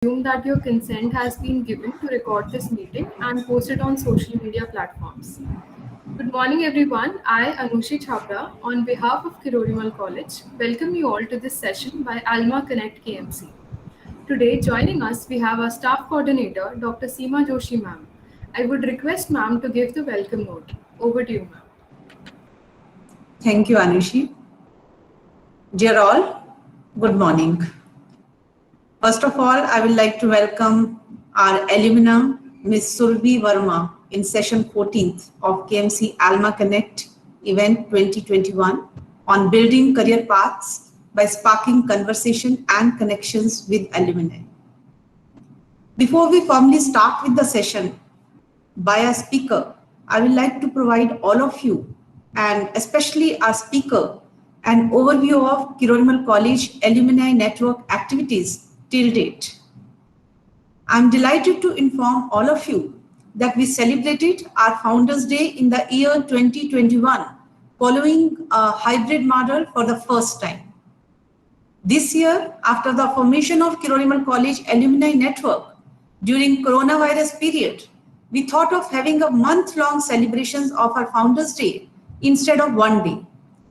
Assume that your consent has been given to record this meeting and post it on social media platforms. Good morning, everyone. I, Anushi Chhabra, on behalf of Kirori Mal College, welcome you all to this session by ALMA Connect KMC. Today, joining us, we have our staff coordinator, Dr. Seema Joshi ma'am. I would request ma'am to give the welcome note. Over to you, ma'am. Thank you, Anushi. Dear all, good morning. First of all, I would like to welcome our alumna, Ms. Subhi Varma, in session 14th of KMC ALMA Connect event 2021 on building career paths by sparking conversation and connections with alumni. Before we formally start with the session by our speaker, I would like to provide all of you and especially our speaker an overview of Kirori Mal College Alumni Network activities till date. I'm delighted to inform all of you that we celebrated our Founders Day in the year 2021 following a hybrid model for the first time. This year, after the formation of Kirori Mal College Alumni Network during coronavirus period, we thought of having a month-long celebrations of our Founders Day instead of one day,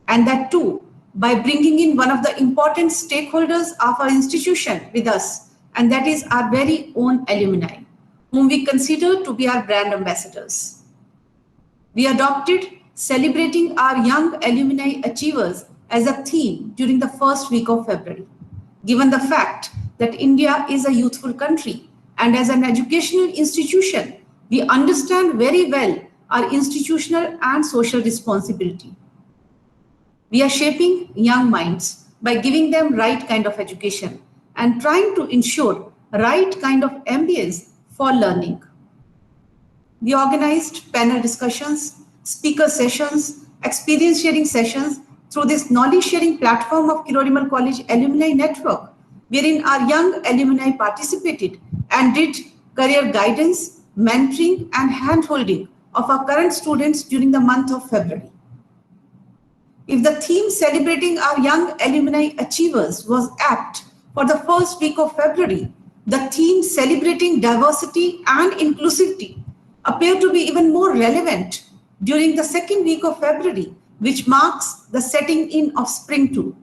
and that too by bringing in one of the important stakeholders of our institution with us, and that is our very own alumni, whom we consider to be our brand ambassadors. We adopted celebrating our young alumni achievers as a theme during the first week of February, given the fact that India is a youthful country, and as an educational institution, we understand very well our institutional and social responsibility. We are shaping young minds by giving them right kind of education and trying to ensure right kind of ambience for learning. We organized panel discussions, speaker sessions, experience sharing sessions through this knowledge sharing platform of Kirori Mal College Alumni Network, wherein our young alumni participated and did career guidance, mentoring and hand-holding of our current students during the month of February. If the theme celebrating our young alumni achievers was apt for the first week of February, the theme celebrating diversity and inclusivity appeared to be even more relevant during the second week of February, which marks the setting in of spring too.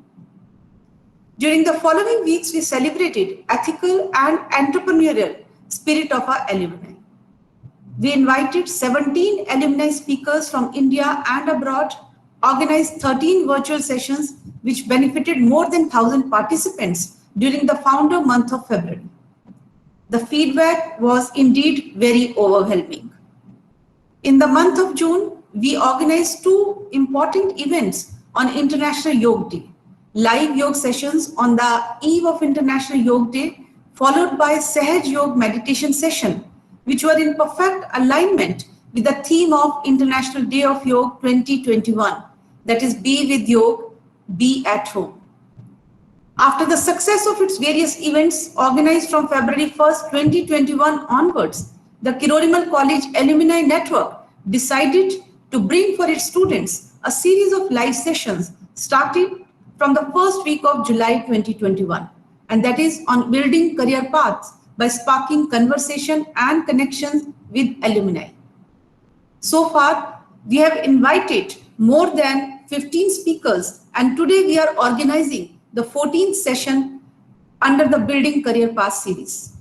During the following weeks, we celebrated ethical and entrepreneurial spirit of our alumni. We invited 17 alumni speakers from India and abroad, organized 13 virtual sessions, which benefited more than 1,000 participants during the founder month of February. The feedback was indeed very overwhelming. In the month of June, we organized two important events on International Yoga Day. Live yoga sessions on the eve of International Yoga Day, followed by Sahaj Yoga meditation session, which were in perfect alignment with the theme of International Day of Yoga 2021, that is Be with Yoga, Be at Home. After the success of its various events organized from February 1st, 2021 onwards, the Kirori Mal College Alumni Network decided to bring for its students a series of live sessions starting from the first week of July 2021, and that is on building career paths by sparking conversation and connections with alumni. So far, we have invited more than 15 speakers, and today we are organizing the 14th session under the Building Career Path series.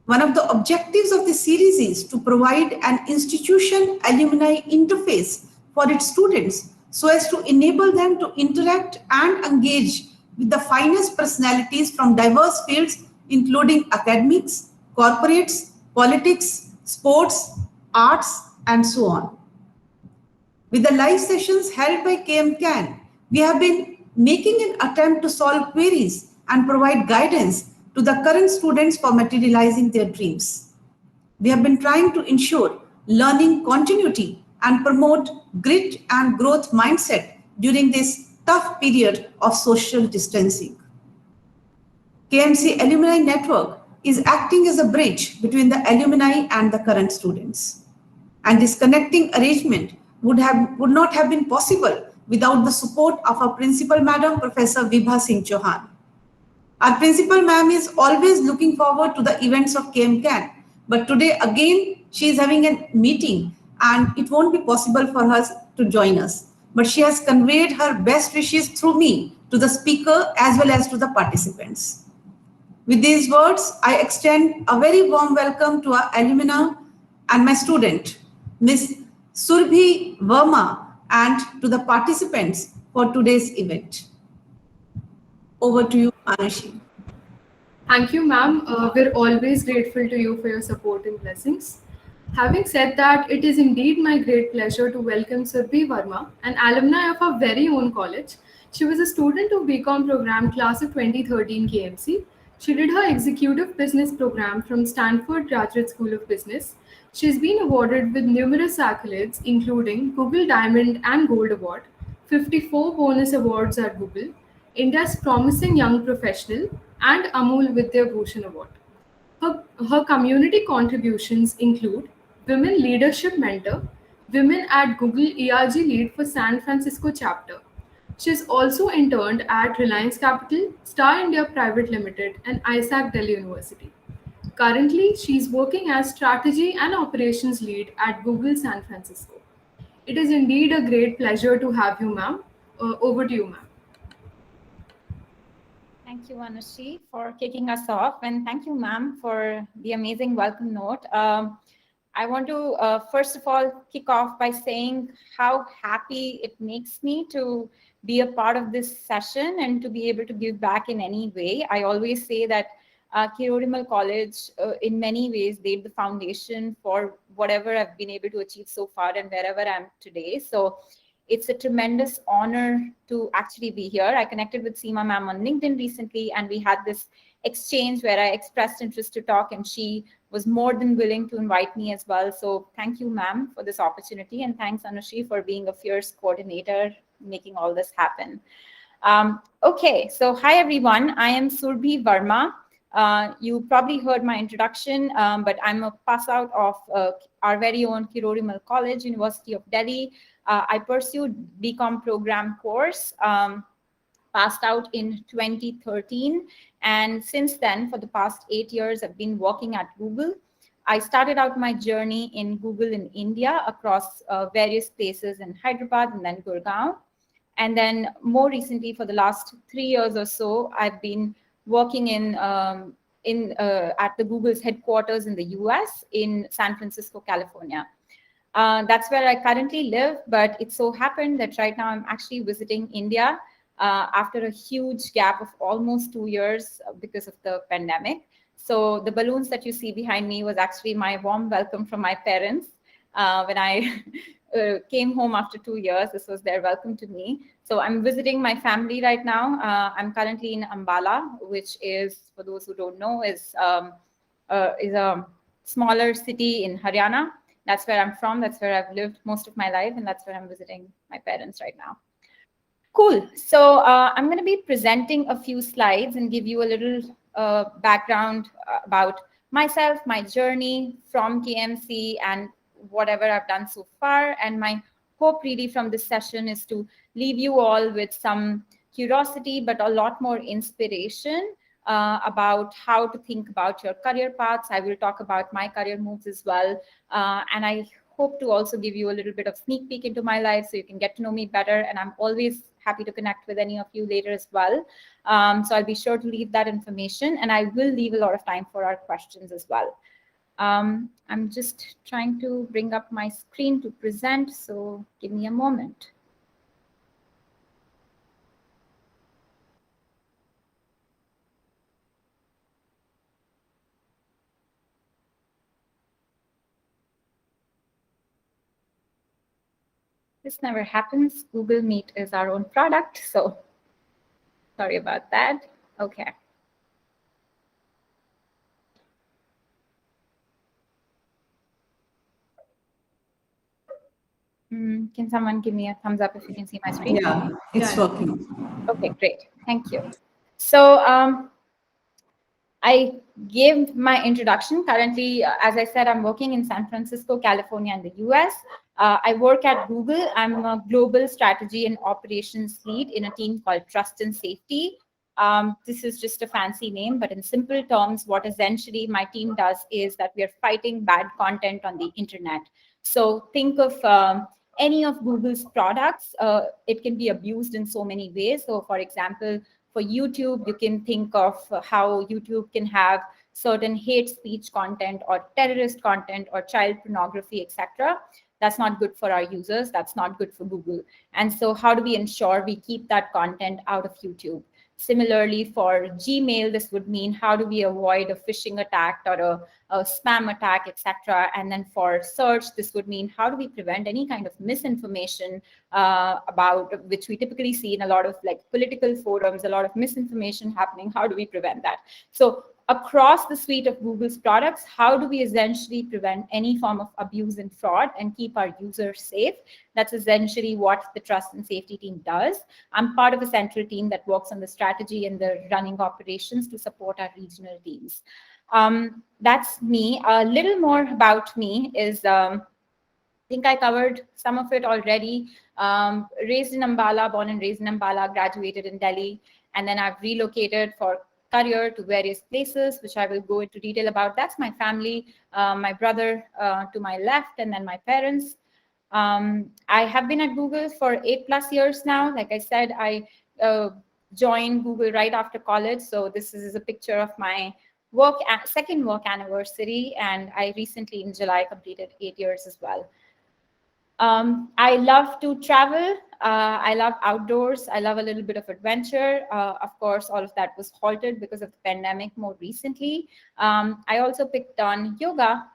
One of the objectives of this series is to provide an institution alumni interface for its students so as to enable them to interact and engage with the finest personalities from diverse fields, including academics, corporates, politics, sports, arts, and so on. With the live sessions held by KMCAN, we have been making an attempt to solve queries and provide guidance to the current students for materializing their dreams. We have been trying to ensure learning continuity and promote grit and growth mindset during this tough period of social distancing. KMC Alumni Network is acting as a bridge between the alumni and the current students. And this connecting arrangement would not have been possible without the support of our principal madam, Professor Vibha Singh Chauhan. Our principal ma'am is always looking forward to the events of KMCAN. But today again, she is having a meeting and it won't be possible for her to join us. But she has conveyed her best wishes through me to the speaker as well as to the participants. With these words, I extend a very warm welcome to our alumna and my student, Ms. Subhi Varma, and to the participants for today's event. Over to you, Anushi. Thank you, ma'am. We're always grateful to you for your support and blessings. Having said that, it is indeed my great pleasure to welcome Subhi Varma, an alumni of our very own college. She was a student of BCom program class of 2013 KMC. She did her executive business program from Stanford Graduate School of Business. She's been awarded with numerous accolades, including Google Diamond and Gold Award, 54 bonus awards at Google, India's Promising Young Professional, and Amul Vidya Bhushan Award. Her community contributions include Women Leadership Mentor, Women at Google ERG Lead for San Francisco chapter. She is also interned at Reliance Capital, Star India Private Limited, and ISAC Delhi University. Currently, she is working as Strategy and Operations Lead at Google San Francisco. It is indeed a great pleasure to have you, ma'am. Over to you, ma'am. Thank you, Anushi, for kicking us off. And thank you, ma'am, for the amazing welcome note. I want to, first of all, kick off by saying how happy it makes me to be a part of this session and to be able to give back in any way. I always say that Kirori Mal College, in many ways, laid the foundation for whatever I've been able to achieve so far and wherever I'm today. So it's a tremendous honor to actually be here. I connected with Seema ma'am on LinkedIn recently, and we had this exchange where I expressed interest to talk, and she was more than willing to invite me as well. So thank you, ma'am, for this opportunity. And thanks, Anushi, for being a fierce coordinator, making all this happen. Okay, so hi, everyone. I am Subhi Varma. You probably heard my introduction, but I'm a pass out of our very own Kirori Mal College, University of Delhi. I pursued BCom program course, passed out in 2013. And since then, for the past 8 years, I've been working at Google. I started out my journey in Google in India across various places in Hyderabad and then Gurgaon. And then more recently, for the last 3 years or so, I've been working at the Google's headquarters in the US in San Francisco, California. That's where I currently live, but it so happened that right now I'm actually visiting India after a huge gap of almost 2 years because of the pandemic. So the balloons that you see behind me was actually my warm welcome from my parents when I came home after 2 years. This was their welcome to me. So I'm visiting my family right now. I'm currently in Ambala, which is, for those who don't know, is a smaller city in Haryana. That's where I'm from. That's where I've lived most of my life, and that's where I'm visiting my parents right now. Cool. So I'm going to be presenting a few slides and give you a little background about myself, my journey from KMC, and whatever I've done so far. And my hope really from this session is to leave you all with some curiosity, but a lot more inspiration about how to think about your career paths. I will talk about my career moves as well. And I hope to also give you a little bit of sneak peek into my life so you can get to know me better. And I'm always happy to connect with any of you later as well. So I'll be sure to leave that information, and I will leave a lot of time for our questions as well. I'm just trying to bring up my screen to present, so give me a moment. This never happens. Google Meet is our own product, so sorry about that. Okay. Can someone give me a thumbs up if you can see my screen? Yeah, it's working. Okay, great. Thank you. So I gave my introduction. Currently, as I said, I'm working in San Francisco, California, in the US. I work at Google. I'm a global strategy and operations lead in a team called Trust and Safety. This is just a fancy name, but in simple terms, what essentially my team does is that we are fighting bad content on the internet. So think of any of Google's products. It can be abused in so many ways. So for example, for YouTube, you can think of how YouTube can have certain hate speech content or terrorist content or child pornography, etc. That's not good for our users. That's not good for Google. And so how do we ensure we keep that content out of YouTube? Similarly, for Gmail, this would mean how do we avoid a phishing attack or a spam attack, etc. And then for search, this would mean how do we prevent any kind of misinformation about which we typically see in a lot of like political forums, a lot of misinformation happening. How do we prevent that? So across the suite of Google's products, how do we essentially prevent any form of abuse and fraud and keep our users safe? That's essentially what the trust and safety team does. I'm part of a central team that works on the strategy and the running operations to support our regional teams. That's me. A little more about me is, I think I covered some of it already. Raised in Ambala, born and raised in Ambala, graduated in Delhi, and then I've relocated for career to various places, which I will go into detail about. That's my family, my brother to my left, and then my parents. I have been at Google for 8+ years now. Like I said, I joined Google right after college. So this is a picture of my second work anniversary. And I recently in July completed 8 years as well. I love to travel. I love outdoors. I love a little bit of adventure. Of course, all of that was halted because of the pandemic more recently. I also picked on yoga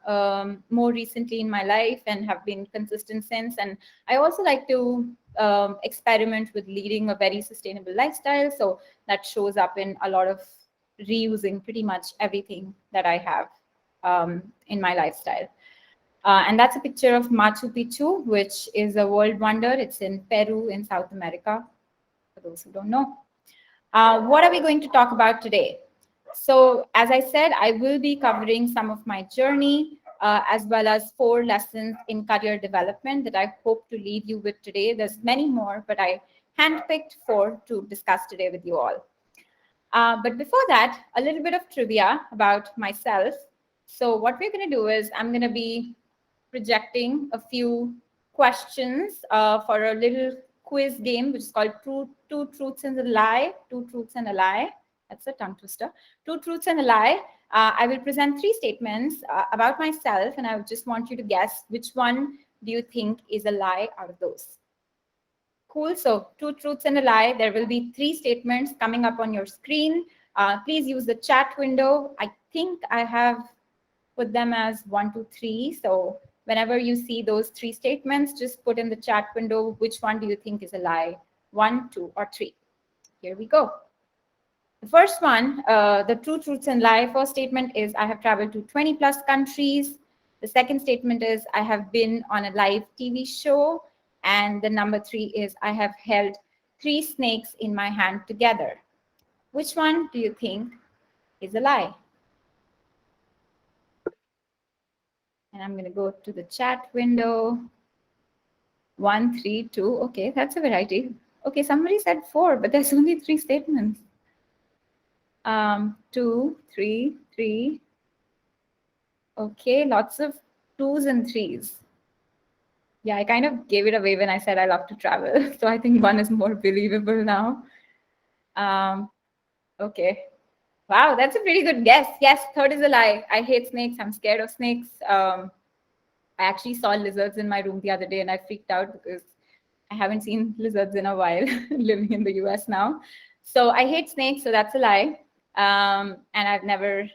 more recently in my life and have been consistent since. And I also like to experiment with leading a very sustainable lifestyle. So that shows up in a lot of reusing pretty much everything that I have in my lifestyle. And that's a picture of Machu Picchu, which is a world wonder. It's in Peru in South America, for those who don't know. What are we going to talk about today? So as I said, I will be covering some of my journey, as well as 4 lessons in career development that I hope to leave you with today. There's many more, but I handpicked 4 to discuss today with you all. But before that, a little bit of trivia about myself. So what we're going to do is I'm going to be projecting a few questions for a little quiz game, which is called Two Truths and a Lie. 2 Truths and a Lie. That's a tongue twister. 2 Truths and a Lie. I will present 3 statements about myself, and I just want you to guess which one do you think is a lie out of those. Cool. So 2 truths and a lie. There will be 3 statements coming up on your screen. Please use the chat window. I think I have put them as 1, 2, 3. So whenever you see those 3 statements, just put in the chat window, which one do you think is a lie? 1, 2, or 3. Here we go. The first one, the 2 truths and lie. First statement is I have traveled to 20+ countries. The second statement is I have been on a live TV show. And the number 3 is I have held 3 snakes in my hand together. Which one do you think is a lie? And I'm going to go to the chat window. 1, 3, 2. Okay, that's a variety. Okay, somebody said 4, but there's only 3 statements. 2, 3, 3. Okay, lots of 2s and 3s. Yeah, I kind of gave it away when I said I love to travel. So I think 1 is more believable now. Okay. Wow, that's a pretty good guess. Yes, 3rd is a lie. I hate snakes. I'm scared of snakes. I actually saw lizards in my room the other day and I freaked out because I haven't seen lizards in a while, living in the US now. So I hate snakes, so that's a lie. And I've never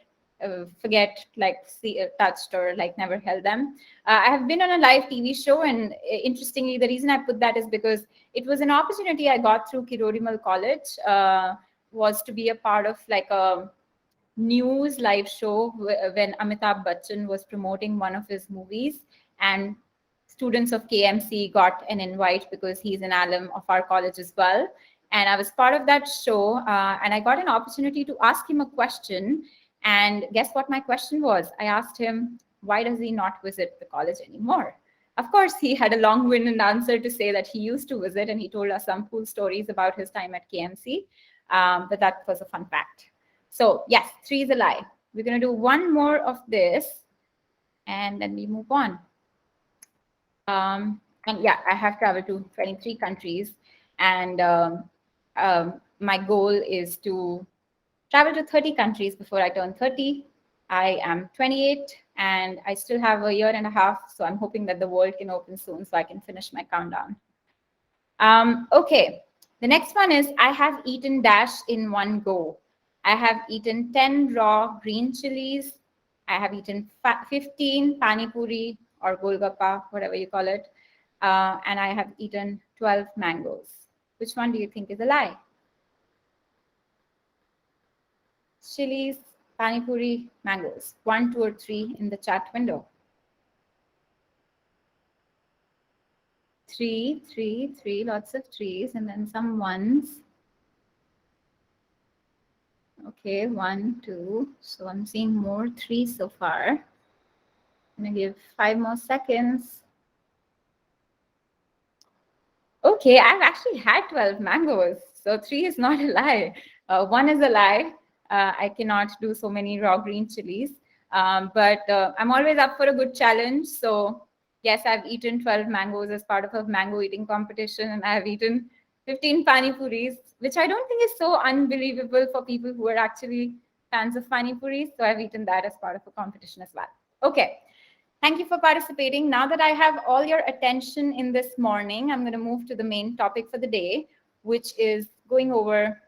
touched or never held them. I have been on a live TV show, and interestingly, the reason I put that is because it was an opportunity I got through Kirori Mal College, was to be a part of a news live show when Amitabh Bachchan was promoting one of his movies, and students of KMC got an invite because he's an alum of our college as well. And I was part of that show, and I got an opportunity to ask him a question. And guess what my question was? I asked him, why does he not visit the college anymore? Of course, he had a long-winded answer to say that he used to visit, and he told us some cool stories about his time at KMC. but that was a fun fact. So yes, 3 is a lie. We're going to do one more of this, and then we move on. And yeah, I have traveled to 23 countries, and my goal is to travel to 30 countries before I turn 30. I am 28 and I still have a year and a half, so I'm hoping that the world can open soon so I can finish my countdown. Okay, the next one is I have eaten dash in one go. I have eaten 10 raw green chilies. I have eaten 15 pani puri or golgappa, whatever you call it. And I have eaten 12 mangoes. Which one do you think is a lie? Chilies, pani puri, mangoes. 1, 2, or 3 in the chat window. 3, 3, 3, lots of threes, and then some ones. Okay, 1, 2. So I'm seeing more 3s so far. I'm gonna give 5 more seconds. Okay, I've actually had 12 mangoes, so 3 is not a lie. 1 is a lie. I cannot do so many raw green chilies, but I'm always up for a good challenge. So yes, I've eaten 12 mangoes as part of a mango eating competition, and I've eaten 15 pani puris, which I don't think is so unbelievable for people who are actually fans of pani puris. So I've eaten that as part of a competition as well. Okay. Thank you for participating. Now that I have all your attention in this morning, I'm going to move to the main topic for the day, which is going over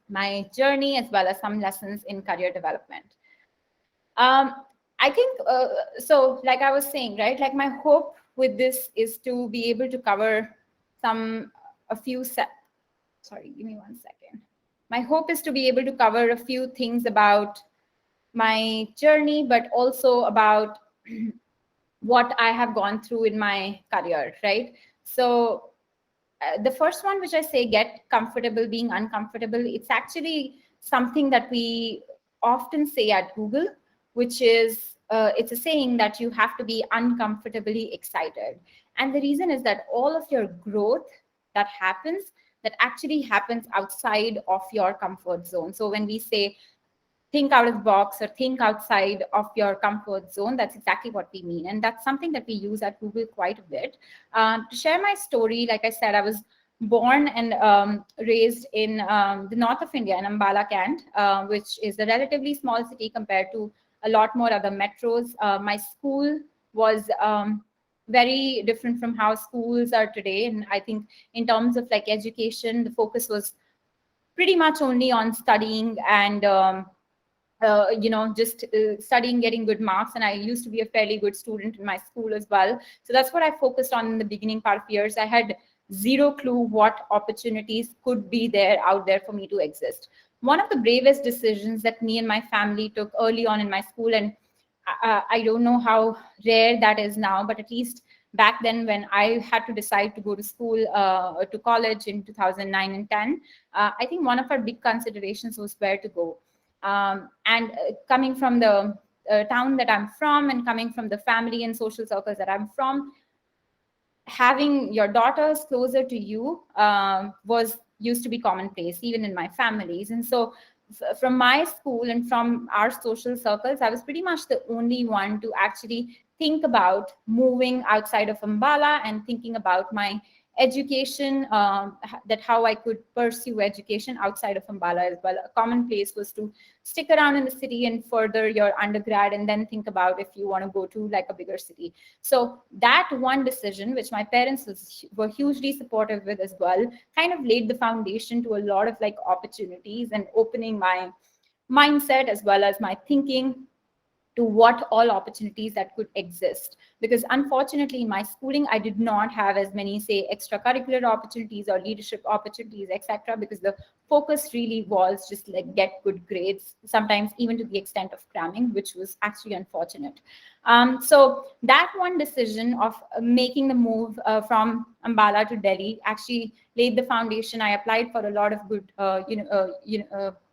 my journey as well as some lessons in career development. I think, so like I was saying, right, like my hope with this is to be able to cover a few sorry, give me 1 second. My hope is to be able to cover a few things about my journey, but also about what I have gone through in my career, right? So the first one, which I say, get comfortable being uncomfortable, it's actually something that we often say at Google, which is, it's a saying that you have to be uncomfortably excited. And the reason is that all of your growth that actually happens outside of your comfort zone. So when we say, think out of the box or think outside of your comfort zone, that's exactly what we mean. And that's something that we use at Google quite a bit. To share my story, like I said, I was born and raised in the north of India, in Ambala, Kent, which is a relatively small city compared to a lot more other metros. My school was very different from how schools are today. And I think in terms of like education, the focus was pretty much only on studying and just studying, getting good marks. And I used to be a fairly good student in my school as well. So that's what I focused on in the beginning part of years. I had zero clue what opportunities could be out there for me to exist. One of the bravest decisions that me and my family took early on in my school, and I don't know how rare that is now, but at least back then when I had to decide to go to school, to college in 2009 and 10, I think one of our big considerations was where to go. And coming from the town that I'm from and coming from the family and social circles that I'm from, having your daughters closer to you used to be commonplace, even in my families. And so from my school and from our social circles, I was pretty much the only one to actually think about moving outside of Ambala and thinking about my education, that how I could pursue education outside of Ambala as well. A common place was to stick around in the city and further your undergrad and then think about if you want to go to like a bigger city. So that one decision, which my parents were hugely supportive with as well, kind of laid the foundation to a lot of like opportunities and opening my mindset as well as my thinking to what all opportunities that could exist. Because unfortunately in my schooling, I did not have as many, say, extracurricular opportunities or leadership opportunities, etc., because the focus really was just like get good grades, sometimes even to the extent of cramming, which was actually unfortunate. So that one decision of making the move from Ambala to Delhi actually laid the foundation. I applied for a lot of good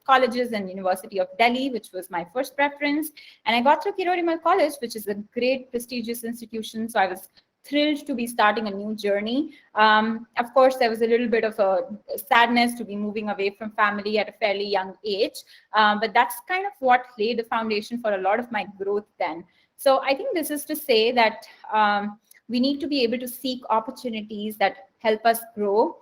colleges and University of Delhi, which was my first preference. And I got through Kirori Mal College, which is a great prestigious institution. So I was thrilled to be starting a new journey. Of course, there was a little bit of a sadness to be moving away from family at a fairly young age, but that's kind of what laid the foundation for a lot of my growth then. So I think this is to say that we need to be able to seek opportunities that help us grow.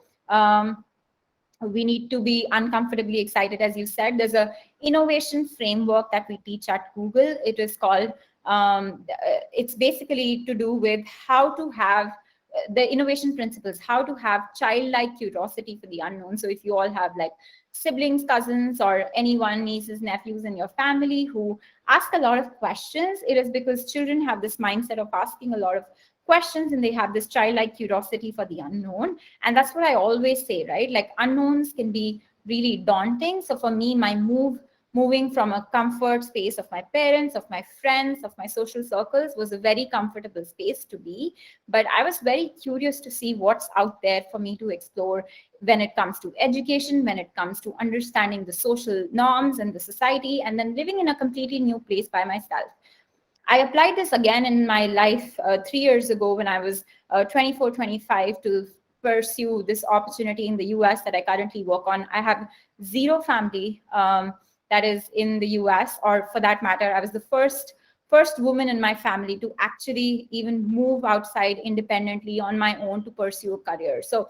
We need to be uncomfortably excited. As you said, there's a innovation framework that we teach at Google. It is called, it's basically to do with how to have the innovation principles, how to have childlike curiosity for the unknown. So if you all have like siblings, cousins, or anyone, nieces, nephews in your family who ask a lot of questions, it is because children have this mindset of asking a lot of questions, and they have this childlike curiosity for the unknown. And that's what I always say, right? Like, unknowns can be really daunting. So for me, my moving from a comfort space of my parents, of my friends, of my social circles was a very comfortable space to be. But I was very curious to see what's out there for me to explore when it comes to education, when it comes to understanding the social norms and the society, and then living in a completely new place by myself. I applied this again in my life 3 years ago when I was 24, 25 to pursue this opportunity in the US that I currently work on. I have zero family that is in the US, or for that matter, I was the first woman in my family to actually even move outside independently on my own to pursue a career. So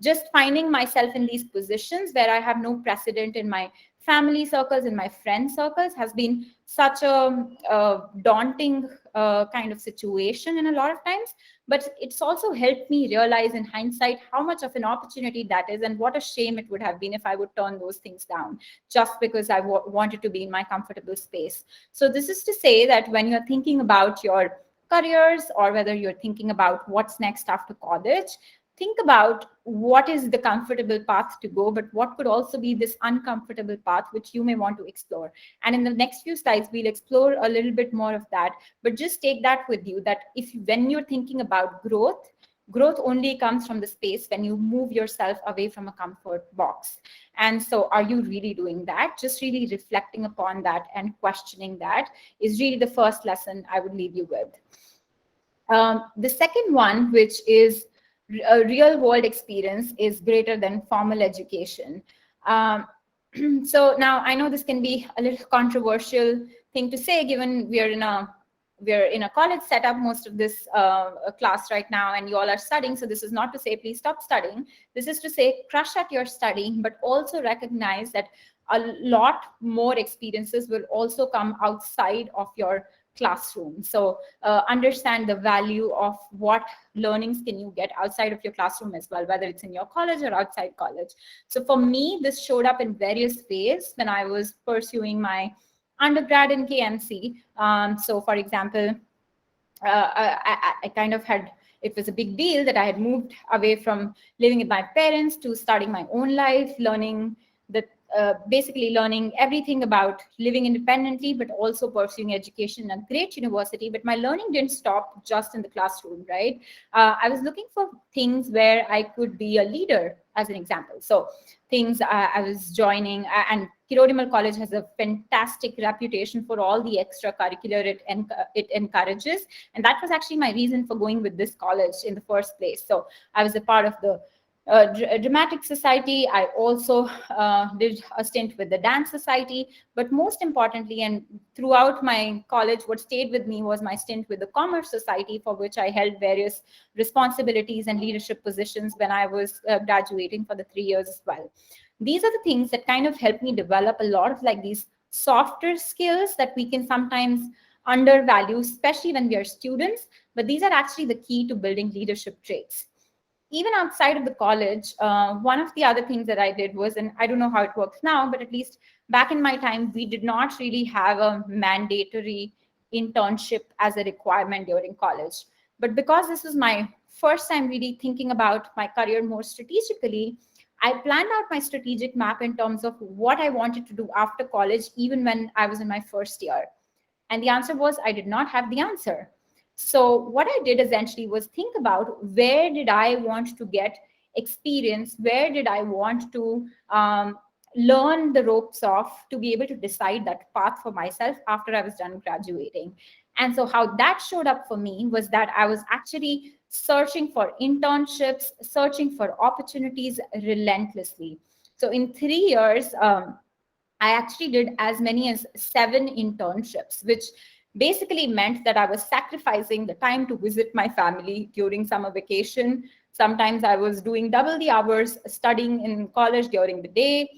just finding myself in these positions where I have no precedent in my family circles, in my friend circles, has been such a daunting kind of situation in a lot of times. But it's also helped me realize in hindsight how much of an opportunity that is, and what a shame it would have been if I would turn those things down just because I wanted to be in my comfortable space. So this is to say that when you're thinking about your careers, or whether you're thinking about what's next after college, think about what is the comfortable path to go, but what could also be this uncomfortable path which you may want to explore. And in the next few slides, we'll explore a little bit more of that. But just take that with you, that when you're thinking about growth only comes from the space when you move yourself away from a comfort box. And so are you really doing that? Just really reflecting upon that and questioning that is really the first lesson I would leave you with. The second one, which is a real world experience, is greater than formal education. So now I know this can be a little controversial thing to say, given we're in a college setup most of this class right now, and you all are studying. So this is not to say please stop studying. This is to say crush at your studying, but also recognize that a lot more experiences will also come outside of your classroom. So understand the value of what learnings can you get outside of your classroom as well, whether it's in your college or outside college. So for me, this showed up in various ways when I was pursuing my undergrad in KMC. So for example, I kind of had, it was a big deal that I had moved away from living with my parents to starting my own life, learning basically learning everything about living independently, but also pursuing education in a great university. But my learning didn't stop just in the classroom, right? I was looking for things where I could be a leader, as an example. So things I was joining, and Kirori Mal College has a fantastic reputation for all the extracurricular it encourages. And that was actually my reason for going with this college in the first place. So I was a part of the dramatic society. I also did a stint with the dance society, but most importantly, and throughout my college, what stayed with me was my stint with the commerce society, for which I held various responsibilities and leadership positions when I was graduating for the 3 years as well. These are the things that kind of helped me develop a lot of like these softer skills that we can sometimes undervalue, especially when we are students, but these are actually the key to building leadership traits. Even outside of the college, one of the other things that I did was, and I don't know how it works now, but at least back in my time, we did not really have a mandatory internship as a requirement during college. But because this was my first time really thinking about my career more strategically, I planned out my strategic map in terms of what I wanted to do after college, even when I was in my first year. And the answer was I did not have the answer. So what I did essentially was think about, where did I want to get experience? Where did I want to learn the ropes of to be able to decide that path for myself after I was done graduating? And so how that showed up for me was that I was actually searching for internships, searching for opportunities relentlessly. So in 3 years, I actually did as many as 7 internships, which basically meant that I was sacrificing the time to visit my family during summer vacation. Sometimes I was doing double the hours studying in college during the day.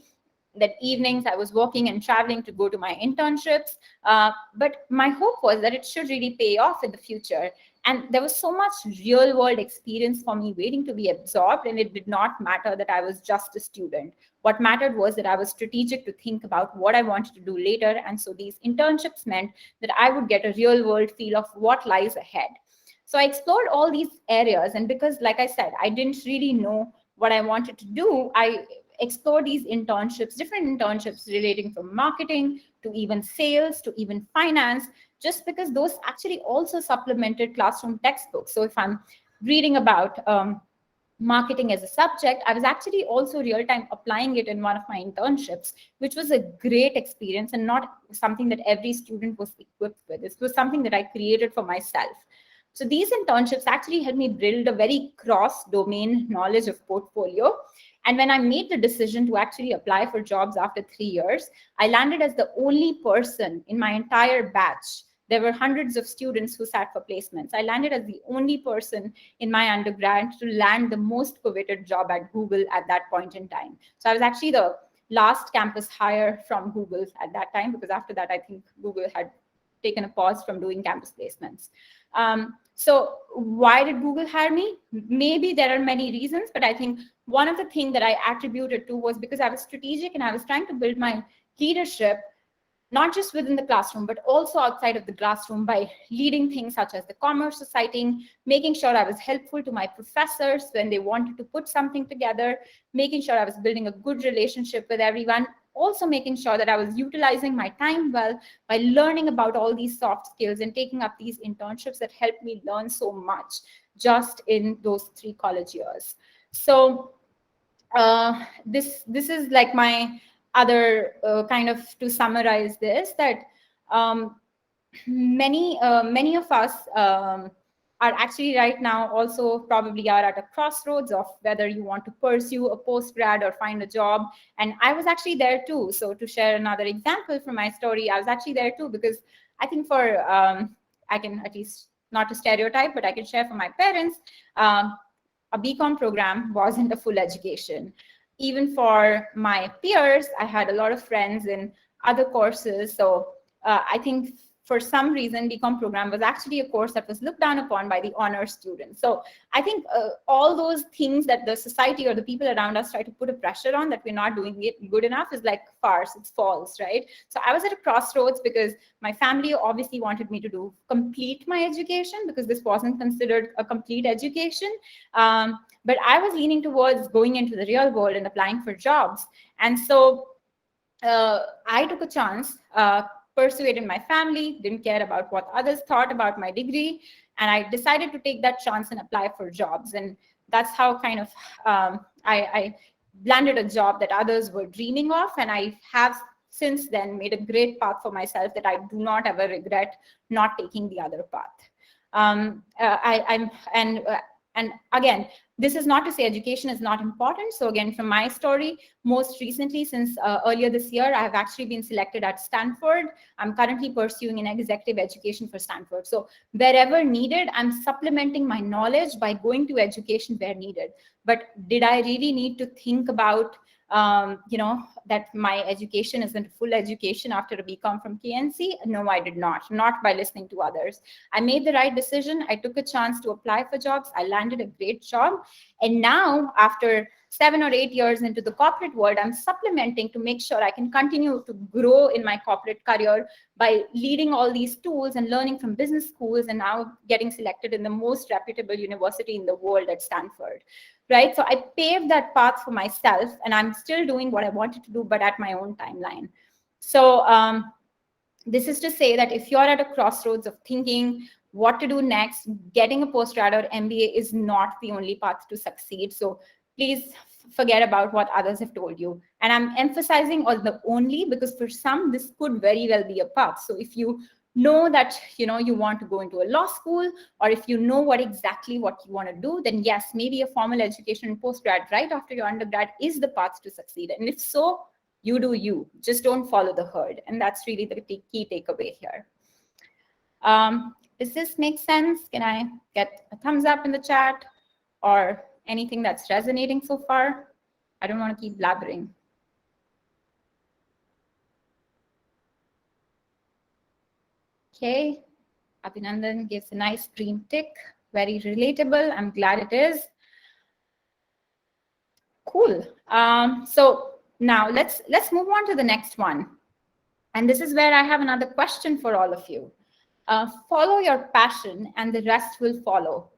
That evenings I was working and traveling to go to my internships. But my hope was that it should really pay off in the future. And there was so much real world experience for me waiting to be absorbed. And it did not matter that I was just a student. What mattered was that I was strategic to think about what I wanted to do later. And so these internships meant that I would get a real world feel of what lies ahead. So I explored all these areas. And because, like I said, I didn't really know what I wanted to do, I explored these internships, different internships relating from marketing to even sales to even finance, just because those actually also supplemented classroom textbooks. So if I'm reading about marketing as a subject, I was actually also real time applying it in one of my internships, which was a great experience and not something that every student was equipped with. This was something that I created for myself. So these internships actually helped me build a very cross-domain knowledge of portfolio. And when I made the decision to actually apply for jobs after 3 years, I landed as the only person in my entire batch. There were hundreds of students who sat for placements. I landed as the only person in my undergrad to land the most coveted job at Google at that point in time. So I was actually the last campus hire from Google at that time, because after that, I think Google had taken a pause from doing campus placements. So why did Google hire me? Maybe there are many reasons, but I think one of the things that I attributed to was because I was strategic and I was trying to build my leadership, not just within the classroom, but also outside of the classroom by leading things such as the Commerce Society, making sure I was helpful to my professors when they wanted to put something together, making sure I was building a good relationship with everyone, also making sure that I was utilizing my time well by learning about all these soft skills and taking up these internships that helped me learn so much just in those 3 college years. So this is like my other kind of, to summarize this, that many of us are actually right now also probably are at a crossroads of whether you want to pursue a postgrad or find a job. And I was actually there too. So to share another example from my story, I was actually there too, because I think for I can, at least not to stereotype, but I can share for my parents, a BCom program wasn't a full education. Even for my peers, I had a lot of friends in other courses. So I think for some reason, BCom program was actually a course that was looked down upon by the honor students. So I think all those things that the society or the people around us try to put a pressure on, that we're not doing it good enough, is like farce, it's false, right? So I was at a crossroads because my family obviously wanted me to complete my education, because this wasn't considered a complete education. But I was leaning towards going into the real world and applying for jobs. And so I took a chance, persuaded my family, didn't care about what others thought about my degree, and I decided to take that chance and apply for jobs. And that's how kind of I landed a job that others were dreaming of, and I have since then made a great path for myself that I do not ever regret not taking the other path. And again, this is not to say education is not important. So again, from my story, most recently, since earlier this year, I have actually been selected at Stanford. I'm currently pursuing an executive education for Stanford. So wherever needed, I'm supplementing my knowledge by going to education where needed. But did I really need to think about that my education isn't full education after a BCom from KMC? No, I did not by listening to others. I made the right decision. I took a chance to apply for jobs. I landed a great job. And now, after 7 or 8 years into the corporate world, I'm supplementing to make sure I can continue to grow in my corporate career by leading all these tools and learning from business schools, and now getting selected in the most reputable university in the world at Stanford. Right? So I paved that path for myself, and I'm still doing what I wanted to do, but at my own timeline. So this is to say that if you're at a crossroads of thinking what to do next, getting a postgrad or MBA is not the only path to succeed. So please forget about what others have told you. And I'm emphasizing on the only, because for some, this could very well be a path. So if you know that you want to go into a law school, or if you know what exactly what you want to do, then yes, maybe a formal education and postgrad right after your undergrad is the path to succeed. And if so, you do you. Just don't follow the herd. And that's really the key takeaway here. Does this make sense? Can I get a thumbs up in the chat or anything that's resonating so far? I don't want to keep blabbering. Okay, Abhinandan gives a nice green tick. Very relatable. I'm glad it is. Cool. So now let's move on to the next one. And this is where I have another question for all of you. Follow your passion and the rest will follow.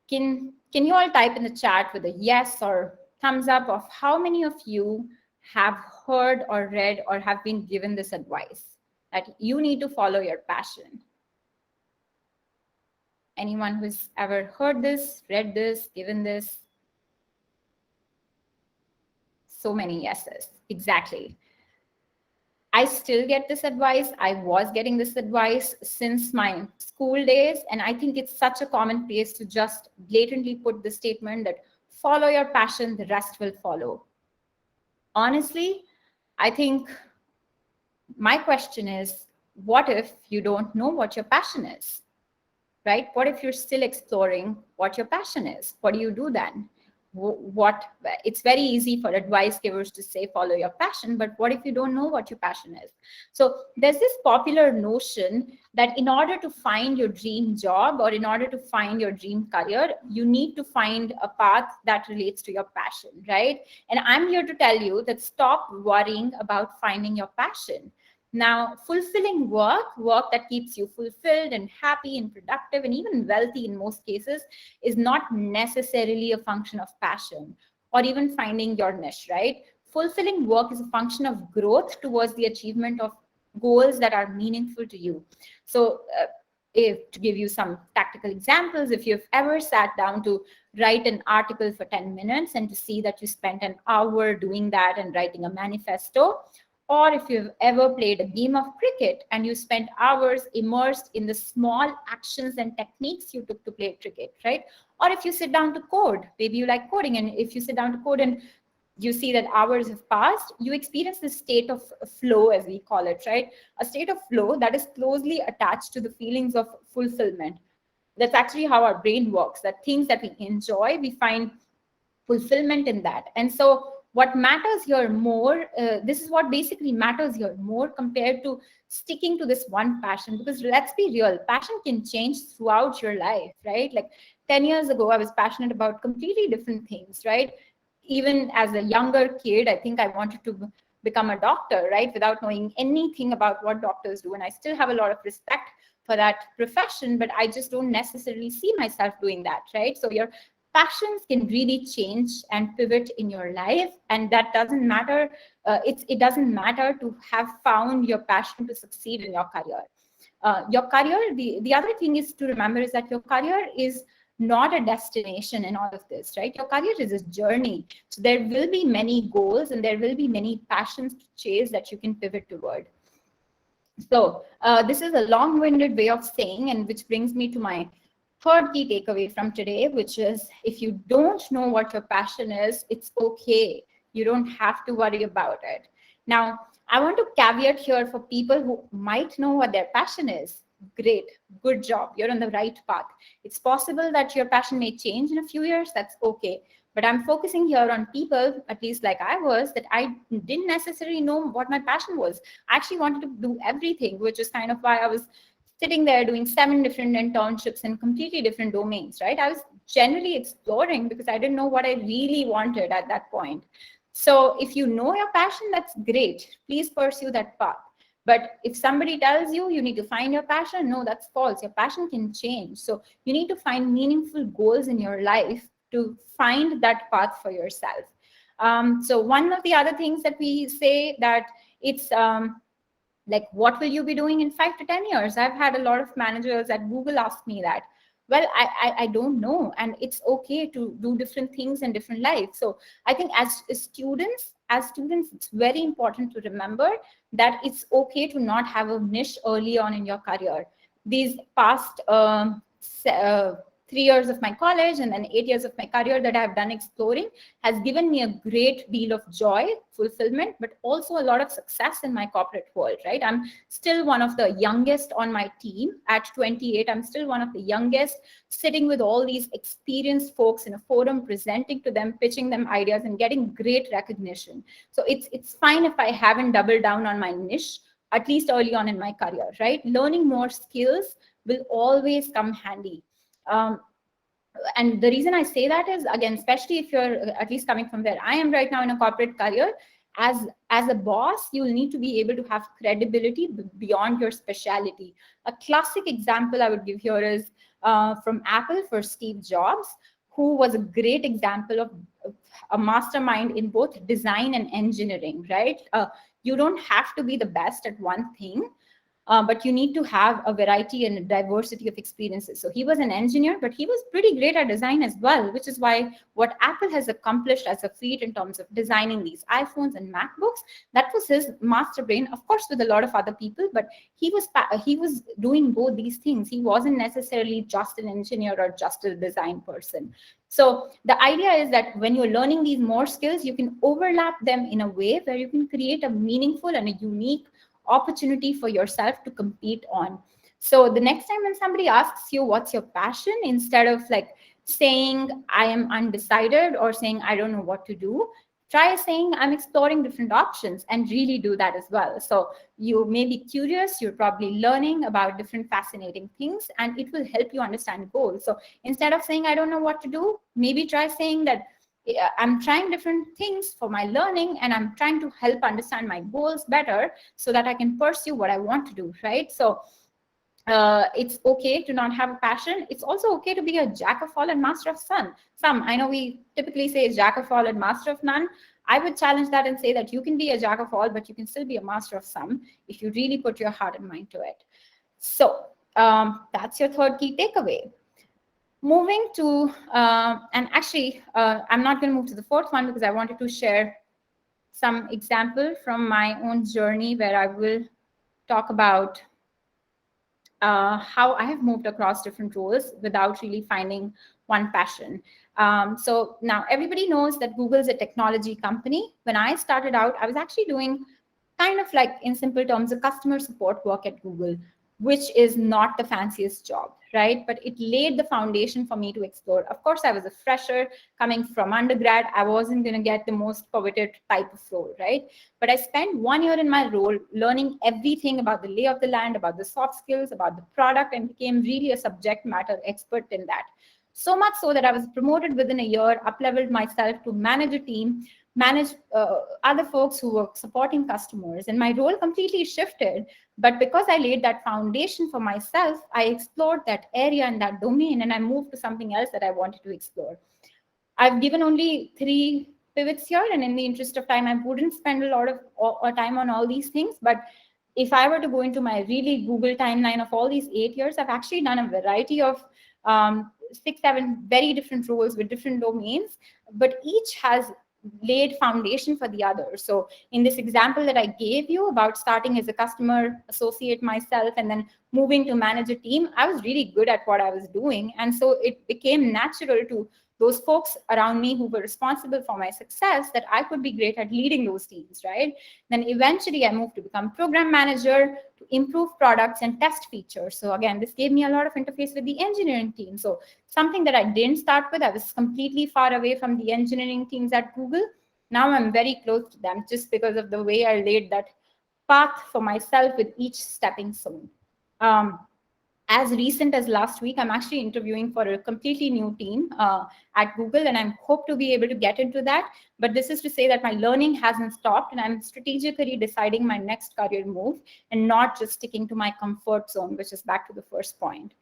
Can you all type in the chat with a yes or thumbs up of how many of you have heard or read or have been given this advice that you need to follow your passion? Anyone who's ever heard this, read this, given this? So many yeses. Exactly. I still get this advice. I was getting this advice since my school days. And I think it's such a common place to just blatantly put the statement that follow your passion, the rest will follow. Honestly, I think my question is, what if you don't know what your passion is, right? What if you're still exploring what your passion is? What do you do then? It's very easy for advice givers to say follow your passion, but what if you don't know what your passion is? So there's this popular notion that in order to find your dream job or in order to find your dream career, you need to find a path that relates to your passion, right? And I'm here to tell you that stop worrying about finding your passion. Now, fulfilling work that keeps you fulfilled and happy and productive and even wealthy in most cases is not necessarily a function of passion or even finding your niche, right? Fulfilling work is a function of growth towards the achievement of goals that are meaningful to you. So to give you some tactical examples, if you've ever sat down to write an article for 10 minutes and to see that you spent an hour doing that and writing a manifesto, or if you've ever played a game of cricket and you spent hours immersed in the small actions and techniques you took to play cricket, right? Or if you sit down to code, maybe you like coding, and if you sit down to code and you see that hours have passed, you experience this state of flow, as we call it, right? A state of flow that is closely attached to the feelings of fulfillment. That's actually how our brain works, that things that we enjoy, we find fulfillment in that. And so what matters here more, this is what basically matters here more compared to sticking to this one passion, because let's be real, passion can change throughout your life, right? Like 10 years ago, I was passionate about completely different things, right? Even as a younger kid, I think I wanted to become a doctor, right? Without knowing anything about what doctors do. And I still have a lot of respect for that profession, but I just don't necessarily see myself doing that, right? So your passions can really change and pivot in your life, and that doesn't matter. It doesn't matter to have found your passion to succeed in your career. Your career, the other thing is to remember is that your career is not a destination in all of this, right? Your career is a journey. So there will be many goals and there will be many passions to chase that you can pivot toward. So this is a long-winded way of saying, and which brings me to my third key takeaway from today, which is if you don't know what your passion is, it's okay. You don't have to worry about it. Now, I want to caveat here for people who might know what their passion is. Great, good job. You're on the right path. It's possible that your passion may change in a few years. That's okay. But I'm focusing here on people, at least like I was, that I didn't necessarily know what my passion was. I actually wanted to do everything, which is kind of why I was sitting there doing 7 different internships in completely different domains, right? I was generally exploring because I didn't know what I really wanted at that point. So if you know your passion, that's great. Please pursue that path. But if somebody tells you you need to find your passion, no, that's false. Your passion can change. So you need to find meaningful goals in your life to find that path for yourself. So one of the other things that we say that it's like, what will you be doing in 5 to 10 years? I've had a lot of managers at Google ask me that. Well, I don't know. And it's okay to do different things in different lives. So I think as students, as students, it's very important to remember that it's okay to not have a niche early on in your career. These past 3 years of my college and then 8 years of my career that I've done exploring has given me a great deal of joy, fulfillment, but also a lot of success in my corporate world, right? I'm still one of the youngest on my team at 28. I'm still one of the youngest, sitting with all these experienced folks in a forum, presenting to them, pitching them ideas and getting great recognition. So it's fine if I haven't doubled down on my niche, at least early on in my career, right? Learning more skills will always come handy. And the reason I say that is, again, especially if you're at least coming from where I am right now in a corporate career, as a boss, you'll need to be able to have credibility beyond your specialty. A classic example I would give here is from Apple for Steve Jobs, who was a great example of a mastermind in both design and engineering, right? You don't have to be the best at one thing, but you need to have a variety and a diversity of experiences. So he was an engineer, but he was pretty great at design as well, which is why what Apple has accomplished as a feat in terms of designing these iPhones and MacBooks, that was his master brain, of course, with a lot of other people, but he was doing both these things. He wasn't necessarily just an engineer or just a design person. So the idea is that when you're learning these more skills, you can overlap them in a way where you can create a meaningful and a unique opportunity for yourself to compete on. So the next time when somebody asks you what's your passion, instead of like saying I am undecided or saying I don't know what to do, try saying I'm exploring different options, and really do that as well. So you may be curious, you're probably learning about different fascinating things, and it will help you understand goals. So instead of saying I don't know what to do, maybe try saying that I'm trying different things for my learning, and I'm trying to help understand my goals better so that I can pursue what I want to do, right? So it's okay to not have a passion. It's also okay to be a jack of all and master of some. I know we typically say jack of all and master of none. I would challenge that and say that you can be a jack of all, but you can still be a master of some if you really put your heart and mind to it. So that's your third key takeaway. Moving to, and actually, I'm not going to move to the fourth one because I wanted to share some example from my own journey where I will talk about how I have moved across different roles without really finding one passion. So now everybody knows that Google is a technology company. When I started out, I was actually doing kind of like, in simple terms, a customer support work at Google, which is not the fanciest job, right? But it laid the foundation for me to explore. Of course, I was a fresher coming from undergrad. I wasn't going to get the most coveted type of role, right? But I spent 1 year in my role learning everything about the lay of the land, about the soft skills, about the product, and became really a subject matter expert in that. So much so that I was promoted within a year, up-leveled myself to manage a team, manage other folks who were supporting customers, and my role completely shifted. But because I laid that foundation for myself, I explored that area and that domain, and I moved to something else that I wanted to explore. I've given only 3 pivots here, and in the interest of time, I wouldn't spend a lot of time on all these things. But if I were to go into my really Google timeline of all these 8 years, I've actually done a variety of 6, 7 very different roles with different domains, but each has laid foundation for the other. So in this example that I gave you about starting as a customer associate myself and then moving to manage a team, I was really good at what I was doing. And so it became natural to those folks around me who were responsible for my success that I could be great at leading those teams, right? Then eventually I moved to become program manager to improve products and test features. So again, this gave me a lot of interface with the engineering team. So something that I didn't start with, I was completely far away from the engineering teams at Google. Now I'm very close to them just because of the way I laid that path for myself with each stepping stone. As recent as last week, I'm actually interviewing for a completely new team at Google, and I hope to be able to get into that. But this is to say that my learning hasn't stopped, and I'm strategically deciding my next career move and not just sticking to my comfort zone, which is back to the first point.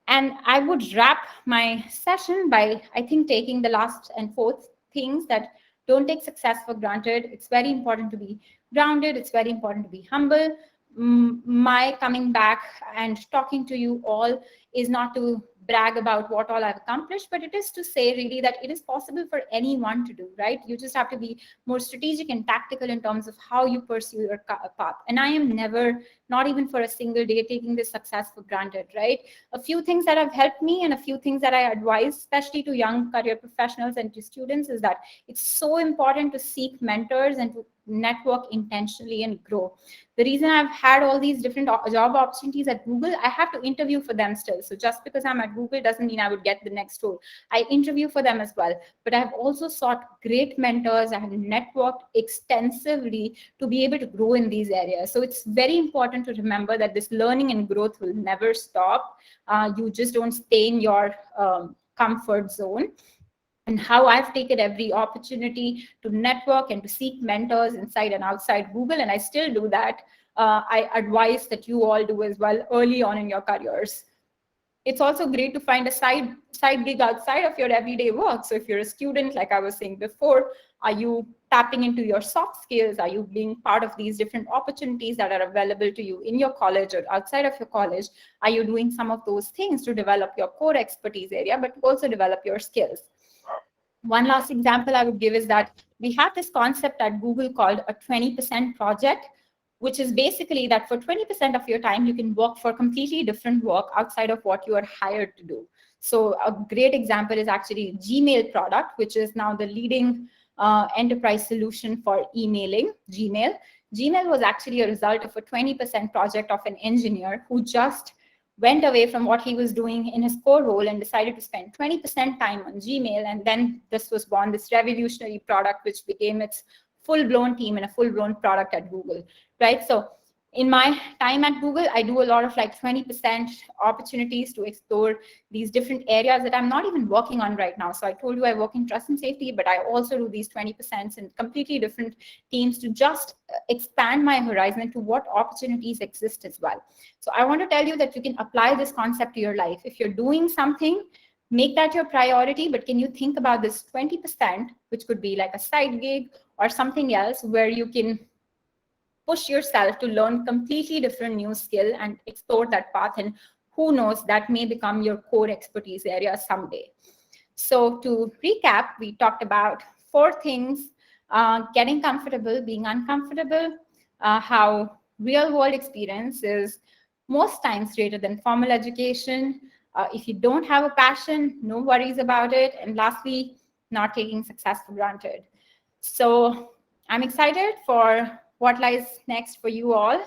And I would wrap my session by, I think, taking the last and fourth things that don't take success for granted. It's very important to be grounded. It's very important to be humble. My coming back and talking to you all is not to brag about what all I've accomplished, but it is to say really that it is possible for anyone to do, right? You just have to be more strategic and tactical in terms of how you pursue your path. And I am never, not even for a single day, taking this success for granted, right? A few things that have helped me and a few things that I advise, especially to young career professionals and to students, is that it's so important to seek mentors and to network intentionally and grow. The reason I've had all these different job opportunities at Google, I have to interview for them still. So just because I'm at Google doesn't mean I would get the next role. I interview for them as well. But I've also sought great mentors. I have networked extensively to be able to grow in these areas. So it's very important to remember that this learning and growth will never stop. You just don't stay in your comfort zone. And how I've taken every opportunity to network and to seek mentors inside and outside Google, and I still do that. I advise that you all do as well early on in your careers. It's also great to find a side gig outside of your everyday work. So if you're a student, like I was saying before, are you tapping into your soft skills? Are you being part of these different opportunities that are available to you in your college or outside of your college? Are you doing some of those things to develop your core expertise area, but also develop your skills? One last example I would give is that we have this concept at Google called a 20% project, which is basically that for 20% of your time, you can work for completely different work outside of what you are hired to do. So a great example is actually Gmail product, which is now the leading enterprise solution for emailing, Gmail. Gmail was actually a result of a 20% project of an engineer who just went away from what he was doing in his core role and decided to spend 20% time on Gmail. And then this was born, this revolutionary product, which became its full-blown team and a full-blown product at Google, right? So in my time at Google, I do a lot of like 20% opportunities to explore these different areas that I'm not even working on right now. So I told you I work in trust and safety, but I also do these 20% in completely different teams to just expand my horizon to what opportunities exist as well. So I want to tell you that you can apply this concept to your life. If you're doing something, make that your priority, but can you think about this 20%, which could be like a side gig or something else where you can push yourself to learn completely different new skill and explore that path, and who knows, that may become your core expertise area someday. So to recap, we talked about 4 things: getting comfortable, being uncomfortable, how real world experience is most times greater than formal education. If you don't have a passion, no worries about it. And lastly, not taking success for granted. So I'm excited for what lies next for you all.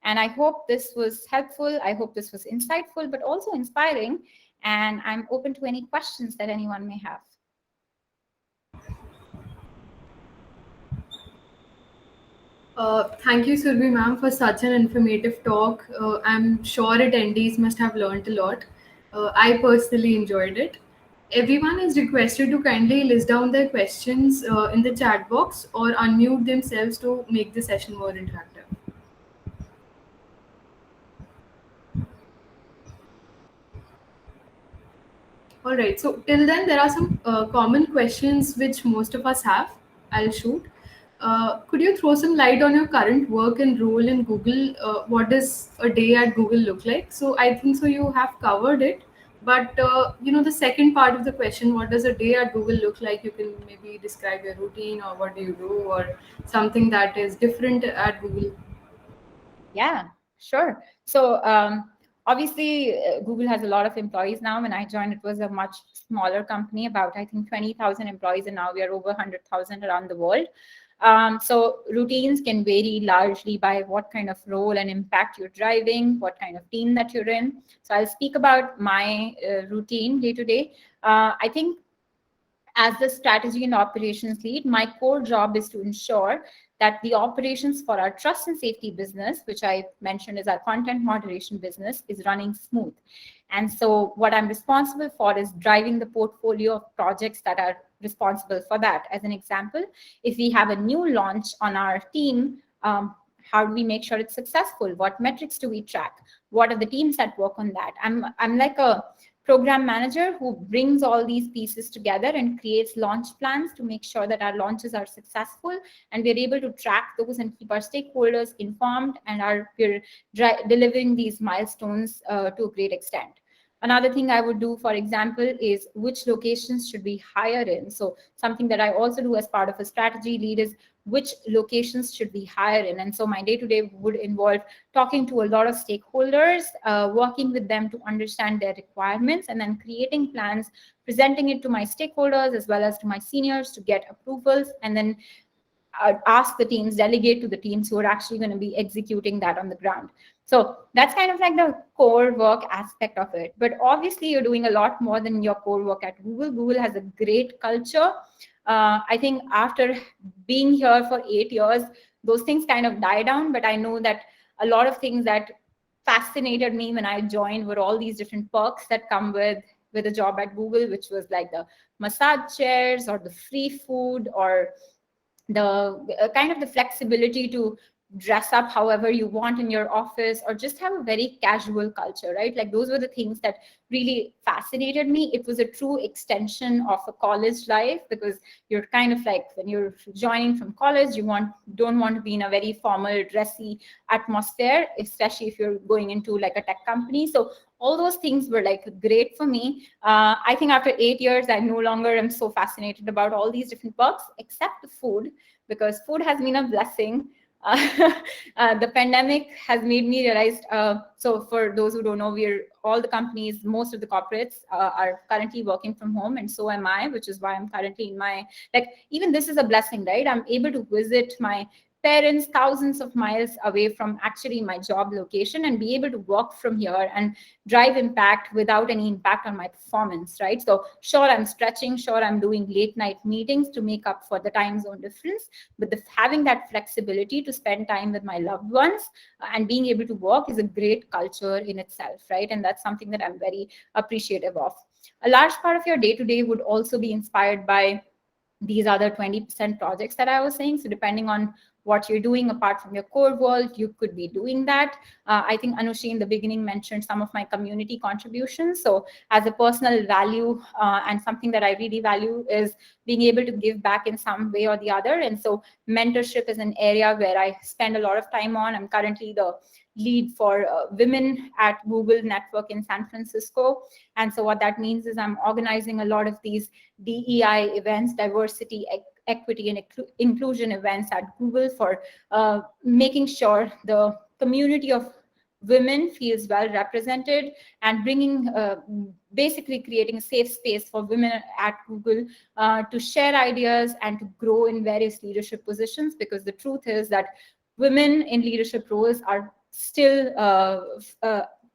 And I hope this was helpful. I hope this was insightful, but also inspiring. And I'm open to any questions that anyone may have. Thank you, Surbi ma'am, for such an informative talk. I'm sure attendees must have learned a lot. I personally enjoyed it. Everyone is requested to kindly list down their questions in the chat box or unmute themselves to make the session more interactive. All right, so till then, there are some common questions which most of us have. I'll shoot. Could you throw some light on your current work and role in Google? What does a day at Google look like? So I think so you have covered it, but the second part of the question, what does a day at Google look like? You can maybe describe your routine or what do you do or something that is different at Google. Yeah, sure. So obviously, Google has a lot of employees now. When I joined, it was a much smaller company, about I think 20,000 employees, and now we are over 100,000 around the world. So routines can vary largely by what kind of role and impact you're driving, what kind of team that you're in. So I'll speak about my routine day to day. I think as the strategy and operations lead, my core job is to ensure that the operations for our trust and safety business, which I mentioned is our content moderation business, is running smooth. And so what I'm responsible for is driving the portfolio of projects that are responsible for that. As an example, if we have a new launch on our team, how do we make sure it's successful? What metrics do we track? What are the teams that work on that? I'm like a program manager who brings all these pieces together and creates launch plans to make sure that our launches are successful and we're able to track those and keep our stakeholders informed, and we're delivering these milestones to a great extent. Another thing I would do, for example, is which locations should we hire in. So something that I also do as part of a strategy lead is which locations should we hire in. And so my day-to-day would involve talking to a lot of stakeholders, working with them to understand their requirements, and then creating plans, presenting it to my stakeholders as well as to my seniors to get approvals, and then ask the teams, delegate to the teams who are actually going to be executing that on the ground. So that's kind of like the core work aspect of it. But obviously, you're doing a lot more than your core work at Google. Google has a great culture. I think after being here for 8 years, those things kind of die down. But I know that a lot of things that fascinated me when I joined were all these different perks that come with a job at Google, which was like the massage chairs or the free food or the kind of the flexibility to dress up however you want in your office, or just have a very casual culture, right? Like those were the things that really fascinated me. It was a true extension of a college life, because you're kind of like, when you're joining from college, you don't want to be in a very formal, dressy atmosphere, especially if you're going into like a tech company. So all those things were like great for me. I think after 8 years, I no longer am so fascinated about all these different perks, except the food, because food has been a blessing. The pandemic has made me realize, so for those who don't know, all the companies, most of the corporates are currently working from home, and so am I, which is why I'm currently in my, like, even this is a blessing, right? I'm able to visit my parents thousands of miles away from actually my job location and be able to work from here and drive impact without any impact on my performance, right? So sure, I'm stretching, sure, I'm doing late night meetings to make up for the time zone difference, but having that flexibility to spend time with my loved ones and being able to work is a great culture in itself, right? And that's something that I'm very appreciative of. A large part of your day-to-day would also be inspired by these other 20% projects that I was saying. So depending on what you're doing apart from your core world, you could be doing that. I think Anushi in the beginning mentioned some of my community contributions. So as a personal value and something that I really value is being able to give back in some way or the other. And so mentorship is an area where I spend a lot of time on. I'm currently the lead for women at Google Network in San Francisco. And so what that means is I'm organizing a lot of these DEI events, diversity, equity, and inclusion events at Google for making sure the community of women feels well represented, and bringing basically creating a safe space for women at Google to share ideas and to grow in various leadership positions, because the truth is that women in leadership roles are still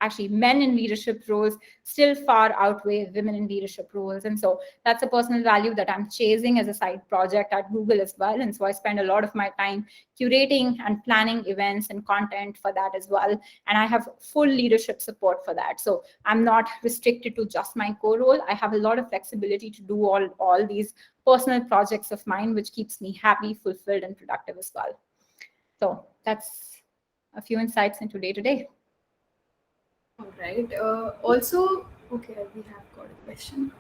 actually men in leadership roles still far outweigh women in leadership roles. And so that's a personal value that I'm chasing as a side project at Google as well. And so I spend a lot of my time curating and planning events and content for that as well. And I have full leadership support for that. So I'm not restricted to just my core role. I have a lot of flexibility to do all these personal projects of mine, which keeps me happy, fulfilled, and productive as well. So that's a few insights into day-to-day. All right. Also, okay, we have got a question.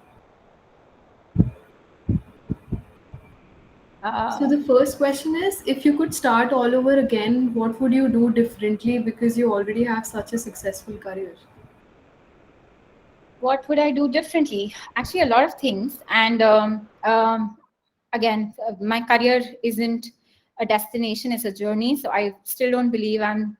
So the first question is, if you could start all over again, what would you do differently, because you already have such a successful career? What would I do differently? Actually, a lot of things. And again, my career isn't a destination, it's a journey. So I still don't believe I'm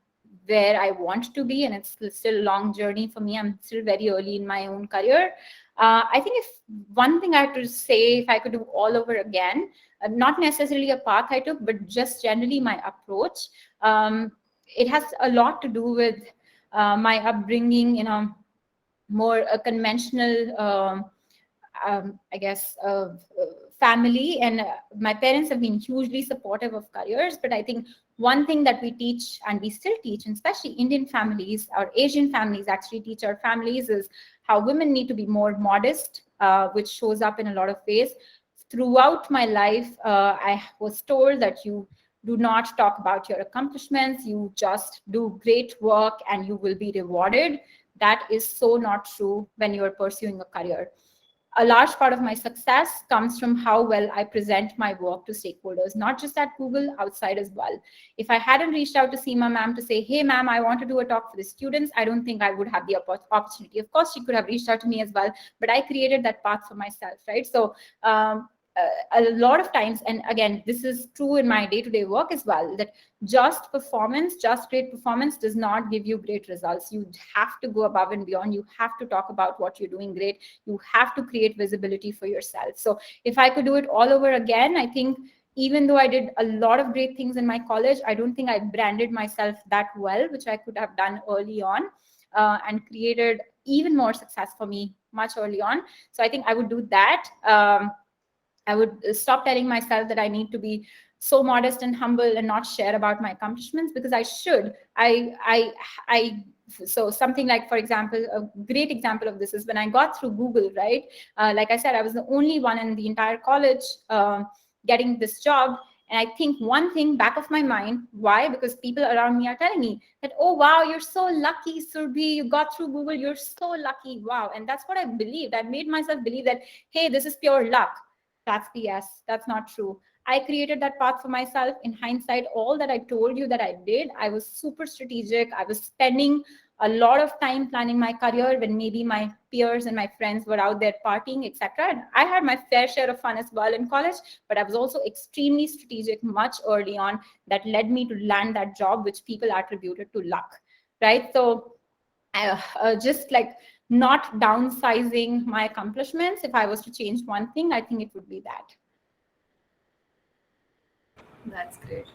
where I want to be, and it's still a long journey for me. I'm still very early in my own career. I think if one thing I had to say, if I could do all over again, not necessarily a path I took, but just generally my approach, it has a lot to do with my upbringing in a more conventional, I guess, family. And my parents have been hugely supportive of careers. But I think one thing that we teach, and we still teach, and especially Indian families or Asian families actually teach our families, is how women need to be more modest, which shows up in a lot of ways. Throughout my life, I was told that you do not talk about your accomplishments, you just do great work and you will be rewarded. That is so not true when you are pursuing a career. a large part of my success comes from how well I present my work to stakeholders, not just at Google, outside as well. If I hadn't reached out to Seema ma'am to say, hey ma'am, I want to do a talk for the students, I don't think I would have the opportunity. Of course, she could have reached out to me as well, but I created that path for myself, right? So a lot of times, and again, this is true in my day-to-day work as well, that just great performance does not give you great results. You have to go above and beyond. You have to talk about what you're doing great. You have to create visibility for yourself. So if I could do it all over again, I think even though I did a lot of great things in my college, I don't think I branded myself that well, which I could have done early on, and created even more success for me much early on. So I think I would do that. I would stop telling myself that I need to be so modest and humble and not share about my accomplishments, because I should. So something like, for example, a great example of this is when I got through Google, right? Like I said, I was the only one in the entire college getting this job. And I think one thing back of my mind, why? Because people around me are telling me that, oh, wow, you're so lucky, Surbhi, you got through Google, you're so lucky, wow. And that's what I believed. I made myself believe that, hey, this is pure luck. That's BS. That's not true. I created that path for myself. In hindsight, all that I told you that I did, I was super strategic. I was spending a lot of time planning my career when maybe my peers and my friends were out there partying, etc. And I had my fair share of fun as well in college, but I was also extremely strategic much early on, that led me to land that job, which people attributed to luck, right? So just like not downsizing my accomplishments. If I was to change one thing, I think it would be that. That's great.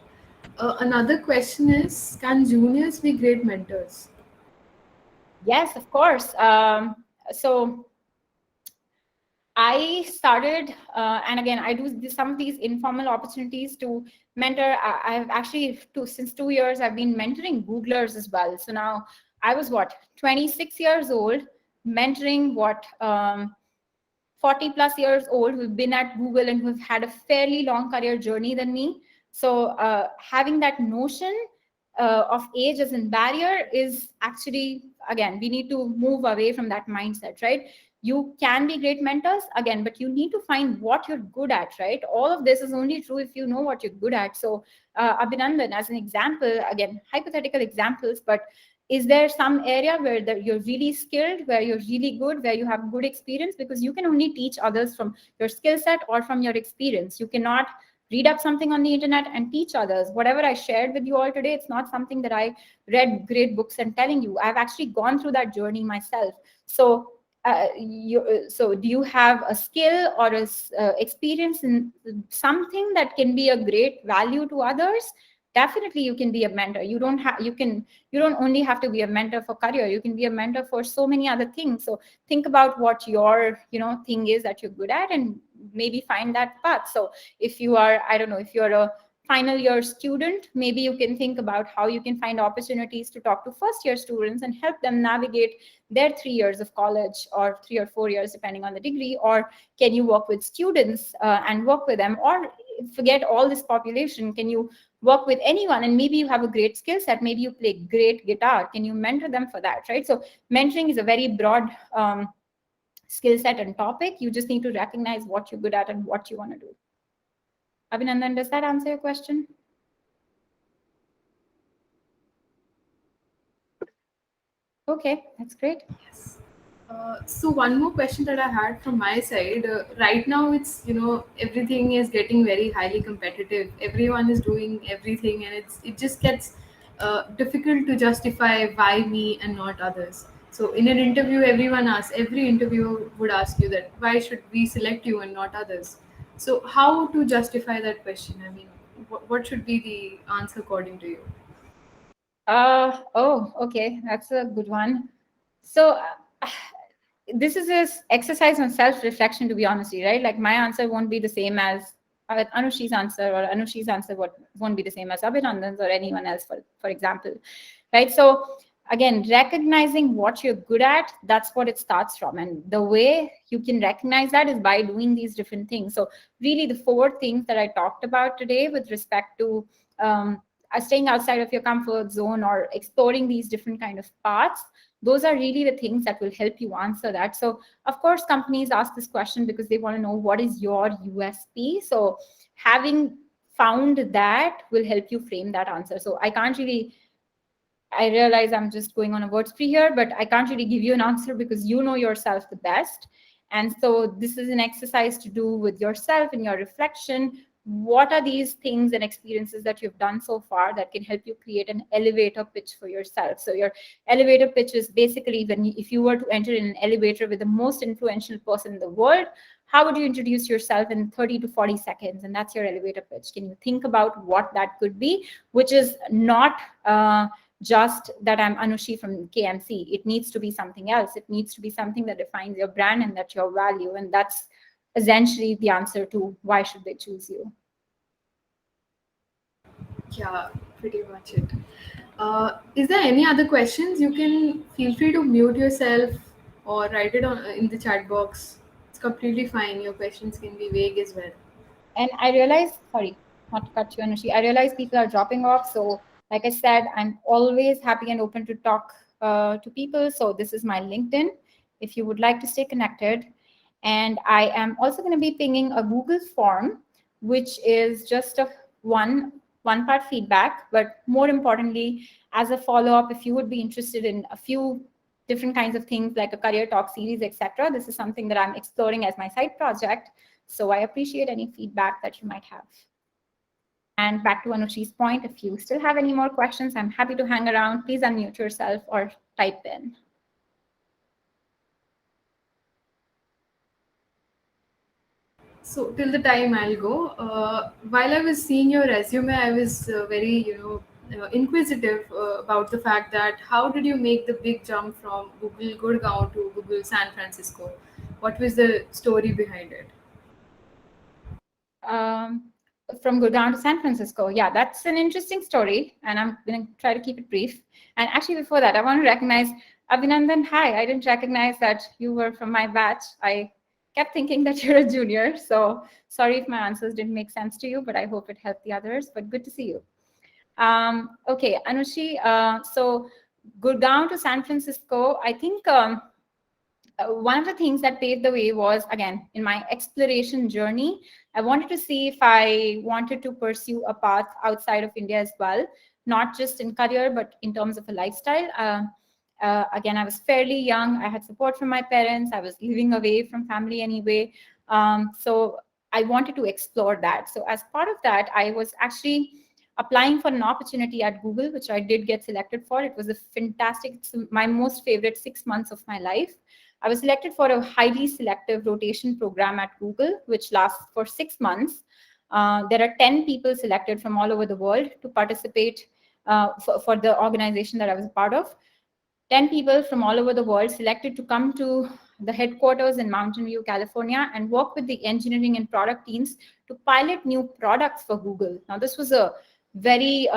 Another question is, can juniors be great mentors? Yes, of course. So I started, and again, I do some of these informal opportunities to mentor. I've actually, since 2 years, I've been mentoring Googlers as well. So now I was 26 years old, mentoring 40 plus years old who've been at Google and who've had a fairly long career journey than me. So having that notion of age as a barrier is actually, again, we need to move away from that mindset, right? You can be great mentors, again, but you need to find what you're good at, right? All of this is only true if you know what you're good at. So Abhinandan, as an example, again, hypothetical examples, but is there some area where you're really skilled, where you're really good, where you have good experience? Because you can only teach others from your skill set or from your experience. You cannot read up something on the internet and teach others. Whatever I shared with you all today, it's not something that I read great books and telling you. I've actually gone through that journey myself. So so do you have a skill or a experience in something that can be a great value to others? Definitely you can be a mentor. You don't only have to be a mentor for career. You can be a mentor for so many other things. So think about what your thing is that you're good at, and maybe find that path. So if you are, I don't know, if you're a final year student, maybe you can think about how you can find opportunities to talk to first year students and help them navigate their 3 years of college, or 3 or 4 years depending on the degree. Or can you work with students and work with them? Or forget all this population, can you work with anyone? And maybe you have a great skill set, maybe you play great guitar, can you mentor them for that, right? So mentoring is a very broad skill set and topic. You just need to recognize what you're good at and what you want to do. Abhinandan, does that answer your question? Okay, that's great. Yes. So one more question that I had from my side. Right now, it's everything is getting very highly competitive. Everyone is doing everything, and it just gets difficult to justify why me and not others. So in an interview, every interviewer would ask you that why should we select you and not others. So how to justify that question? I mean, what should be the answer according to you? Oh, okay, that's a good one. So this is this exercise on self-reflection, to be honest, right? Like my answer won't be the same as Anushi's answer, or Anushi's answer won't be the same as Abhinandan's or anyone else, for example, right? So again, recognizing what you're good at, that's what it starts from. And the way you can recognize that is by doing these different things. So really the 4 things that I talked about today with respect to staying outside of your comfort zone or exploring these different kind of paths Those are really the things that will help you answer that. So of course, companies ask this question because they want to know what is your USP. So having found that will help you frame that answer. So I realize I'm just going on a word spree here, but I can't really give you an answer because you know yourself the best. And so this is an exercise to do with yourself and your reflection. What are these things and experiences that you've done so far that can help you create an elevator pitch for yourself? So your elevator pitch is basically if you were to enter in an elevator with the most influential person in the world, how would you introduce yourself in 30 to 40 seconds? And that's your elevator pitch. Can you think about what that could be, which is not just that I'm Anushi from KMC. It needs to be something else. It needs to be something that defines your brand and that your value. And that's essentially the answer to why should they choose you. Yeah, pretty much it. Is there any other questions? You can feel free to mute yourself or write it on in the chat box. It's completely fine. Your questions can be vague as well. And I realize, sorry, not to cut you, Anushi, I realize people are dropping off. So like I said, I'm always happy and open to talk to people. So this is my LinkedIn, if you would like to stay connected. And I am also going to be pinging a Google form, which is just a one-part feedback, but more importantly, as a follow-up, if you would be interested in a few different kinds of things like a career talk series, etc. This is something that I'm exploring as my side project. So I appreciate any feedback that you might have. And back to Anushi's point, if you still have any more questions, I'm happy to hang around. Please unmute yourself or type in. So till the time I'll go. While I was seeing your resume, I was very, inquisitive about the fact that how did you make the big jump from Google Gurgaon to Google San Francisco? What was the story behind it? From Gurgaon to San Francisco. Yeah, that's an interesting story, and I'm going to try to keep it brief. And actually, before that, I want to recognize Abhinandan. Hi, I didn't recognize that you were from my batch. I kept thinking that you're a junior, so sorry if my answers didn't make sense to you, but I hope it helped the others. But good to see you. Okay, Anushi. So Gurgaon to San Francisco. I think. One of the things that paved the way was, again, in my exploration journey, I wanted to see if I wanted to pursue a path outside of India as well, not just in career, but in terms of a lifestyle. Again, I was fairly young. I had support from my parents. I was living away from family anyway. So I wanted to explore that. So as part of that, I was actually applying for an opportunity at Google, which I did get selected for. It was a fantastic, it's my most favorite 6 months of my life. I was selected for a highly selective rotation program at Google, which lasts for 6 months. There are 10 people selected from all over the world to participate for the organization that I was a part of. 10 people from all over the world selected to come to the headquarters in Mountain View, California, and work with the engineering and product teams to pilot new products for Google. Now, this was a very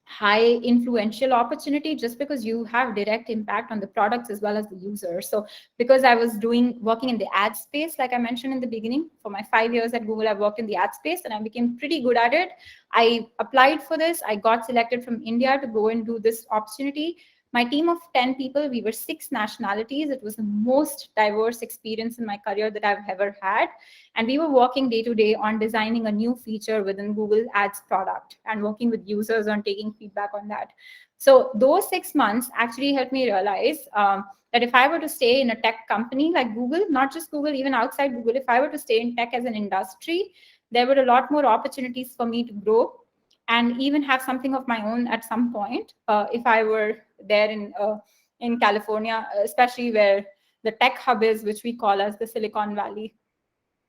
high influential opportunity just because you have direct impact on the products as well as the user. So because I was working in the ad space, like I mentioned in the beginning, for my 5 years at Google, I worked in the ad space and I became pretty good at it. I applied for this. I got selected from India to go and do this opportunity. My team of 10 people, we were 6 nationalities. It was the most diverse experience in my career that I've ever had. And we were working day to day on designing a new feature within Google Ads product and working with users on taking feedback on that. So those 6 months actually helped me realize that if I were to stay in a tech company like Google, not just Google, even outside Google, if I were to stay in tech as an industry, there were a lot more opportunities for me to grow and even have something of my own at some point if I were there in California, especially where the tech hub is, which we call as the Silicon Valley.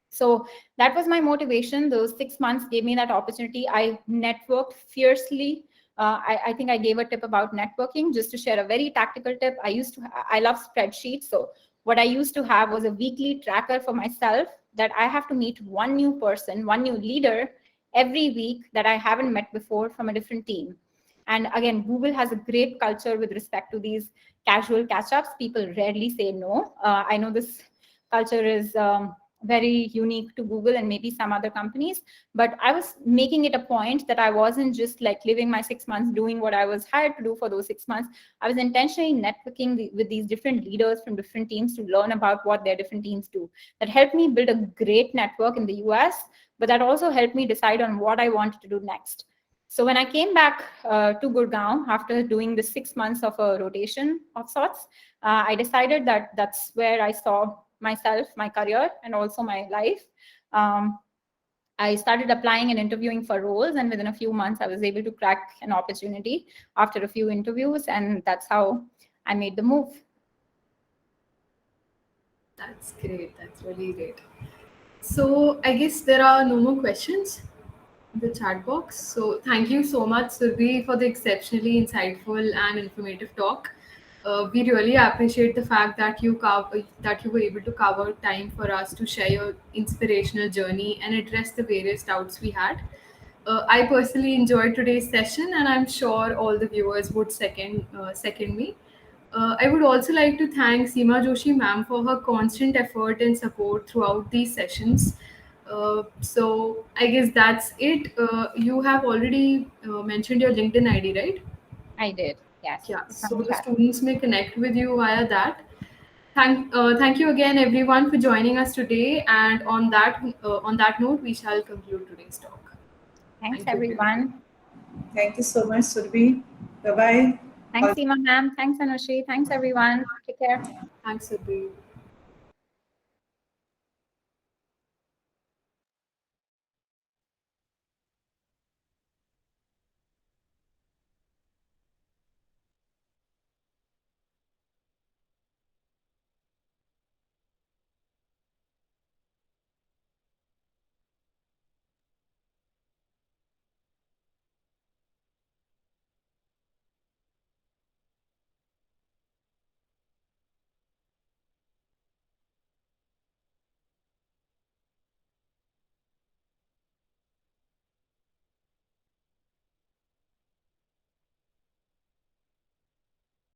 So that was my motivation. Those 6 months gave me that opportunity. I networked fiercely. I think I gave a tip about networking, just to share a very tactical tip. I love spreadsheets. So what I used to have was a weekly tracker for myself that I have to meet one new person, one new leader every week that I haven't met before from a different team. And again, Google has a great culture with respect to these casual catch-ups. People rarely say no. I know this culture is very unique to Google and maybe some other companies. But I was making it a point that I wasn't just like living my 6 months doing what I was hired to do for those 6 months. I was intentionally networking with these different leaders from different teams to learn about what their different teams do. That helped me build a great network in the US, but that also helped me decide on what I wanted to do next. So when I came back to Gurgaon after doing the 6 months of a rotation of sorts, I decided that that's where I saw myself, my career, and also my life. I started applying and interviewing for roles, and within a few months, I was able to crack an opportunity after a few interviews, and that's how I made the move. That's great. That's really great. So I guess there are no more questions in the chat box. So thank you so much, Surbhi, for the exceptionally insightful and informative talk. We really appreciate the fact that that you were able to carve out time for us to share your inspirational journey and address the various doubts we had. I personally enjoyed today's session, and I'm sure all the viewers would second me. I would also like to thank Seema Joshi ma'am for her constant effort and support throughout these sessions. So I guess that's it. You have already mentioned your LinkedIn ID, right? I did, yes. Yeah. It's on So the the chat. students may connect with you via that. Thank you again, everyone, for joining us today. And on that note, we shall conclude today's talk. Thanks, Thank you, everyone. everyone. Thank you so much, Surabhi. Bye-bye. Thanks, Seema ma'am. Thanks, Anushi. Thanks, everyone. Take care. Thanks, Subhi.